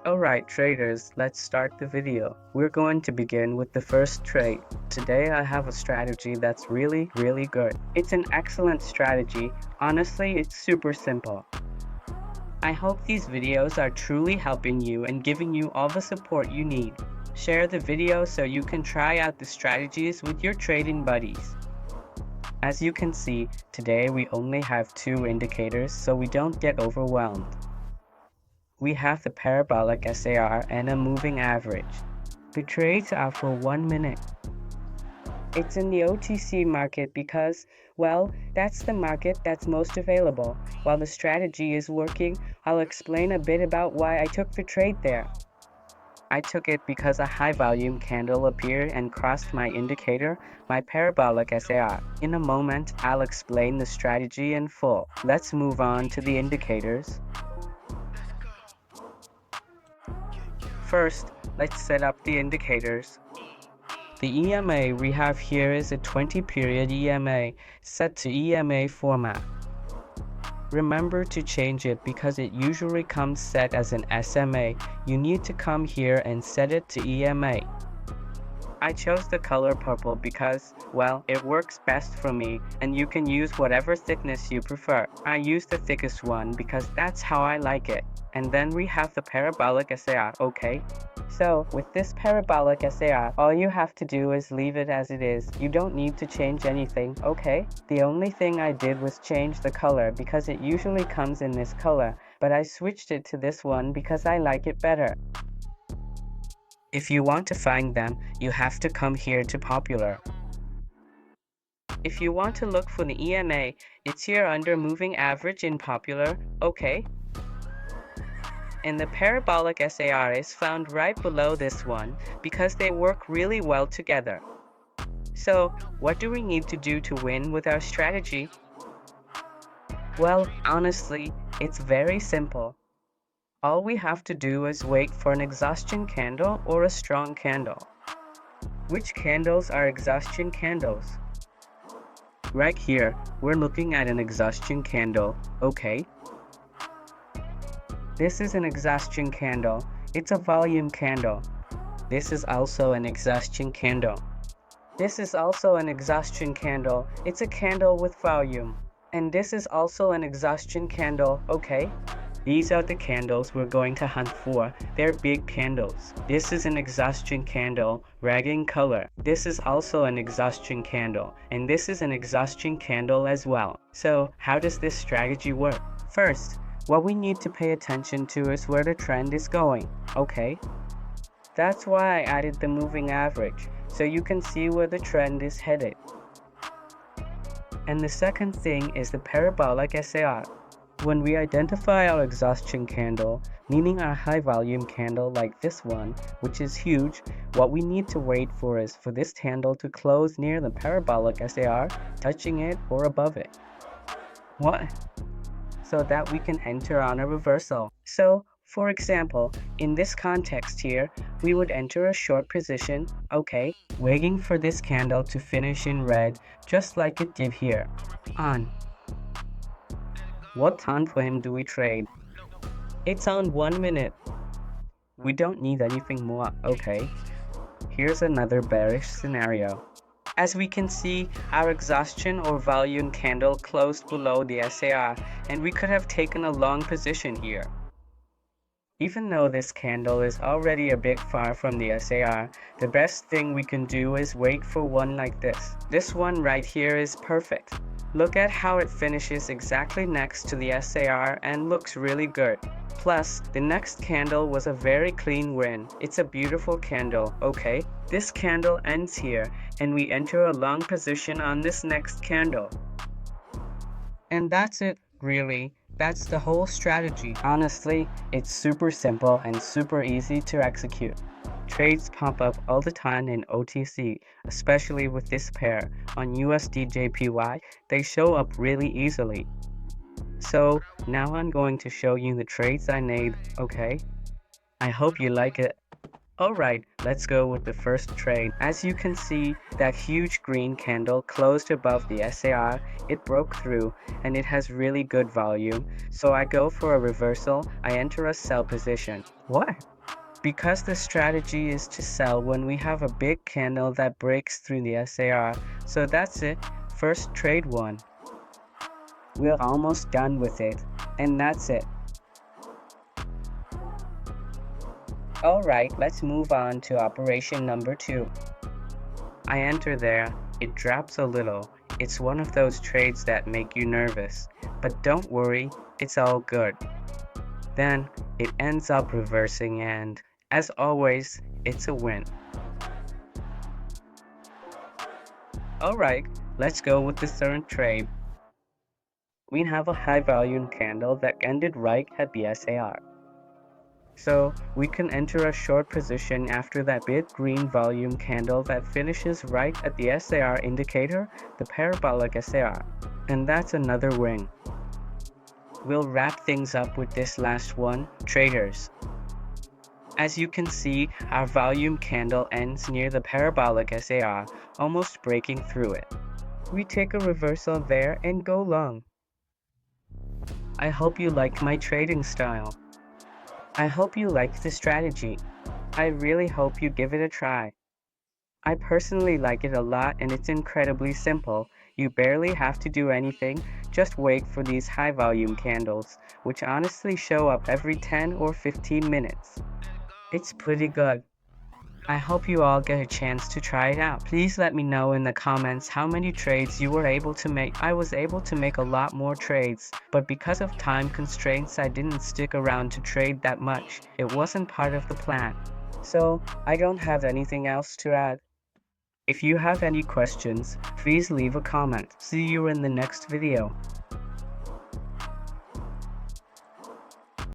Alright traders, let's start the video. We're going to begin with the first trade. Today I have a strategy that's really good. It's an excellent strategy. Honestly, it's super simple. I hope these videos are truly helping you and giving you all the support you need. Share the video so you can try out the strategies with your trading buddies. As you can see, today we only have 2 indicators so we don't get overwhelmed. We have the Parabolic SAR and a moving average. The trades are for 1 minute. It's in the OTC market because, well, that's the market that's most available. While the strategy is working, I'll explain a bit about why I took the trade there. I took it because a high volume candle appeared and crossed my indicator, my Parabolic SAR. In a moment, I'll explain the strategy in full. Let's move on to the indicators. First, let's set up the indicators. The EMA we have here is a 20-period EMA set to EMA format. Remember to change it because it usually comes set as an SMA. You need to come here and set it to EMA. I chose the color purple because, well, it works best for me and you can use whatever thickness you prefer. I use the thickest one because that's how I like it. And then we have the Parabolic SAR, okay? So, with this Parabolic SAR, all you have to do is leave it as it is. You don't need to change anything, okay? The only thing I did was change the color because it usually comes in this color, but I switched it to this one because I like it better. If you want to find them, you have to come here to Popular. If you want to look for the EMA, it's here under Moving Average in Popular, okay? And the Parabolic SAR is found right below this one because they work really well together. So, what do we need to do to win with our strategy? Well, honestly, it's very simple. All we have to do is wait for an exhaustion candle or a strong candle. Which candles are exhaustion candles? Right here, we're looking at an exhaustion candle, okay? This is an exhaustion candle. It's a volume candle. This is also an exhaustion candle. This is also an exhaustion candle. It's a candle with volume. And this is also an exhaustion candle, okay? These are the candles we're going to hunt for. They're big candles. This is an exhaustion candle, red in color. This is also an exhaustion candle, and this is an exhaustion candle as well. So, how does this strategy work? First, what we need to pay attention to is where the trend is going, okay? That's why I added the moving average, so you can see where the trend is headed. And the second thing is the Parabolic SAR. When we identify our exhaustion candle, meaning our high volume candle like this one, which is huge, what we need to wait for is for this candle to close near the Parabolic SAR, touching it or above it. What? So that we can enter on a reversal. So, for example, in this context here, we would enter a short position, okay, waiting for this candle to finish in red, just like it did here. On. What time frame do we trade? It's on 1 minute. We don't need anything more, okay? Here's another bearish scenario. As we can see, our exhaustion or volume candle closed below the SAR, and we could have taken a long position here. Even though this candle is already a bit far from the SAR, the best thing we can do is wait for one like this. This one right here is perfect. Look at how it finishes exactly next to the SAR and looks really good. Plus, the next candle was a very clean win. It's a beautiful candle, okay? This candle ends here, and we enter a long position on this next candle. And that's it, really. That's the whole strategy. Honestly, it's super simple and super easy to execute. Trades pop up all the time in OTC, especially with this pair. On USDJPY, they show up really easily. So, now I'm going to show you the trades I made, okay? I hope you like it. Alright, let's go with the first trade. As you can see, that huge green candle closed above the SAR, it broke through, and it has really good volume, so I go for a reversal, I enter a sell position. What? Because the strategy is to sell when we have a big candle that breaks through the SAR, so that's it, first trade won. We're almost done with it, and that's it. Alright, let's move on to operation number 2. I enter there, it drops a little. It's one of those trades that make you nervous, but don't worry, it's all good. Then, it ends up reversing and, as always, it's a win. Alright, let's go with the third trade. We have a high volume candle that ended right at the SAR. So we can enter a short position after that big green volume candle that finishes right at the SAR indicator, the Parabolic SAR. And that's another win. We'll wrap things up with this last one, traders. As you can see, our volume candle ends near the Parabolic SAR, almost breaking through it. We take a reversal there and go long. I hope you liked my trading style. I hope you liked the strategy. I really hope you give it a try. I personally like it a lot and it's incredibly simple. You barely have to do anything, just wait for these high volume candles, which honestly show up every 10 or 15 minutes. It's pretty good. I hope you all get a chance to try it out. Please let me know in the comments how many trades you were able to make. I was able to make a lot more trades, but because of time constraints I didn't stick around to trade that much. It wasn't part of the plan. So, I don't have anything else to add. If you have any questions, please leave a comment. See you in the next video.